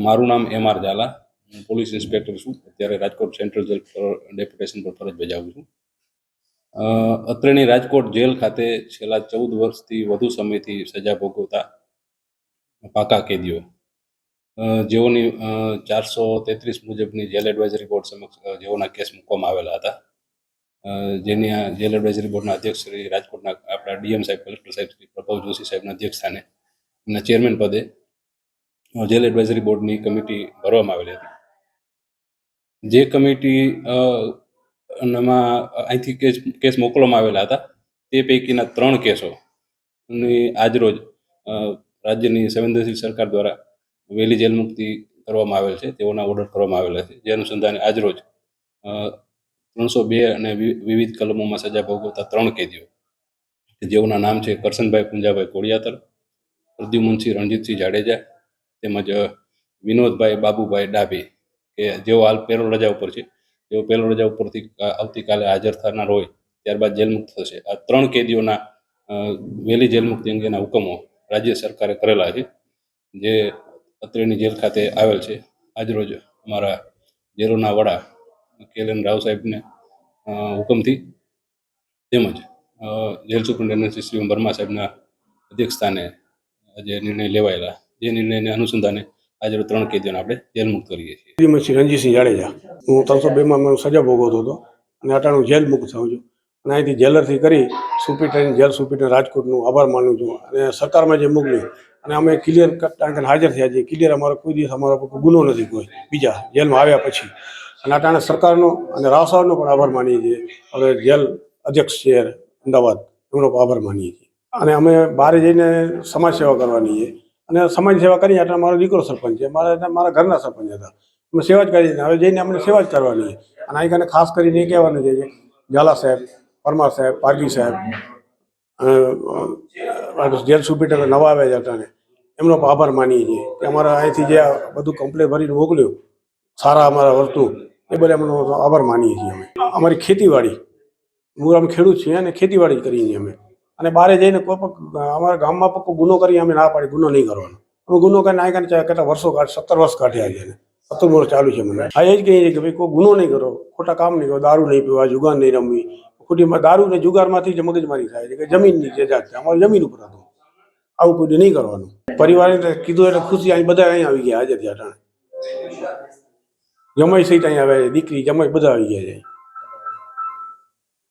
મારું નામ એમ.આર. ઝાલા, હું પોલીસ ઇન્સ્પેક્ટર છું. અત્યારે રાજકોટ સેન્ટ્રલ જેલ પર ડેપ્યુટેશન પર ફરજ બજાવું છું. અત્રેની રાજકોટ જેલ ખાતે છેલ્લા 14 વર્ષથી વધુ સમયથી સજા ભોગવતા પાકા કેદીઓ જેઓની 433 મુજબની જેલ એડવાઇઝરી બોર્ડ સમક્ષ જેઓના કેસ મૂકવામાં આવેલા હતા, જેની આ જેલ એડવાઇઝરી બોર્ડના અધ્યક્ષ શ્રી રાજકોટના આપણા ડીએમ સાહેબ, કલેક્ટર સાહેબ શ્રી પ્રભાવ જોશી સાહેબના અધ્યક્ષસ્થાને એમના ચેરમેન પદે જેલ એડવાઇઝરી બોર્ડની કમિટી ભરવામાં આવેલી હતી. જે કમિટી માં અહીંથી કેસ મોકલવામાં આવેલા હતા, તે પૈકીના 3 કેસોની આજરોજ રાજ્યની સંવેદનશીલ સરકાર દ્વારા વહેલી જેલ મુક્તિ કરવામાં આવેલ છે, તેઓના ઓર્ડર કરવામાં આવેલા છે. જે અનુસંધાને આજરોજ 302 અને વિવિધ કલમોમાં સજા ભોગવતા 3 કેદીઓ જેઓના નામ છે કરશનભાઈ પુંજાભાઈ કોળિયાતર, પ્રદ્યુમનસિંહ રણજીતસિંહ જાડેજા તેમજ વિનોદભાઈ બાબુભાઈ ડાભી, કે જેઓ હાલ પેરોલ રજા ઉપર છે. જેઓ પેરોલ રજા ઉપરથી આવતીકાલે હાજર થનાર હોય ત્યારબાદ જેલ મુક્ત થશે. આ 3 કેદીઓના વહેલી જેલ મુક્તિ અંગેના હુકમો રાજ્ય સરકારે કરેલા છે, જે અત્રેની જેલ ખાતે આવેલ છે. આજરોજ અમારા જેલોના વડા KLN રાવ સાહેબને હુકમથી તેમજ જેલ સુપ્રિન્ટેન્ડન્ટ શ્રી વર્મા સાહેબના અધ્યક્ષસ્થાને જે નિર્ણય લેવાયેલા, જે નિર્ણયને અનુસંધાને આજે 3 કેદીઓને આપણે જેલ મુક્ત કરીએ છીએ. શ્રી રણજીતસિંહ જાડેજા, હું 302માં સજા ભોગવતો હતો અને અટાણું જેલ મુક્ત થાઉં છું. અને અહીંથી જેલરથી કરી સુપ્રિન્ટેન્ડન્ટ જેલ સુપ્રિન્ટેન્ડન્ટ રાજકોટનું આભાર માનું છું. અને સરકારમાં જે મોકલ્યું અને અમે ક્લિયર કટ હાજર થયા છીએ. ક્લિયર અમારો કોઈ દિવસ અમારો ગુનો નથી કોઈ બીજા જેલમાં આવ્યા પછી. અને અટાણે સરકારનો અને રાવ સાહેબનો પણ આભાર માનીએ છીએ. હવે જેલ અધ્યક્ષ છે અમદાવાદ, એમનો આભાર માનીએ છીએ. અને અમે બહાર જઈને સમાજ સેવા કરવાની છે. અને સમાજ સેવા કરી એટલે મારો દીકરો સરપંચ છે, મારા ઘરના સરપંચ હતા. અમે સેવા જ કરી, હવે જઈને અમને સેવા જ કરવાની છે. અને અહીં કને ખાસ કરીને એ કહેવાનું છે કે ઝાલા સાહેબ, પરમાર સાહેબ, પારગી સાહેબ, જેલ સુપ્રિન્ટેન્ડન્ટ નવા આવ્યા હતા ને એમનો પણ આભાર માનીએ છીએ કે અમારા અહીંથી જે બધું કમ્પ્લેન ભરીને મોકલ્યું સારા અમારા વર્તું, એ બધા એમનો આભાર માનીએ છીએ. અમે અમારી ખેતીવાડી, હું અમે ખેડૂત છીએ અને ખેતીવાડી કરીએ છીએ અમે. અને બહાર જઈને કોઈ પણ અમારા ગામમાં પણ ગુનો કરી અમે ના પાડી, ગુનો નહીં કરવાનો. અમે ગુનો કરીને આ કેટલા વર્ષો 17 વર્ષ કાઢ્યા છે, 17 વર્ષ ચાલુ છે. મને આ એ જ કહીએ કે ભાઈ કોઈ ગુનો નહીં કરો, ખોટા કામ નહીં કરો, દારૂ નહીં પીવા, જુગાર નહીં રમવી. ખોટી દારૂ ને જુગારમાંથી જ મગજમારી થાય છે કે જમીનની જેજાત છે, અમારી જમીન ઉપર હતું. આવું કોઈ નહીં કરવાનું. પરિવારે કીધું એટલે ખુશી અહીં બધા અહીં આવી ગયા હાજર થયા. જમાઈ સહિત અહીં આવ્યા છે, દીકરી જમાઈ બધા આવી ગયા છે.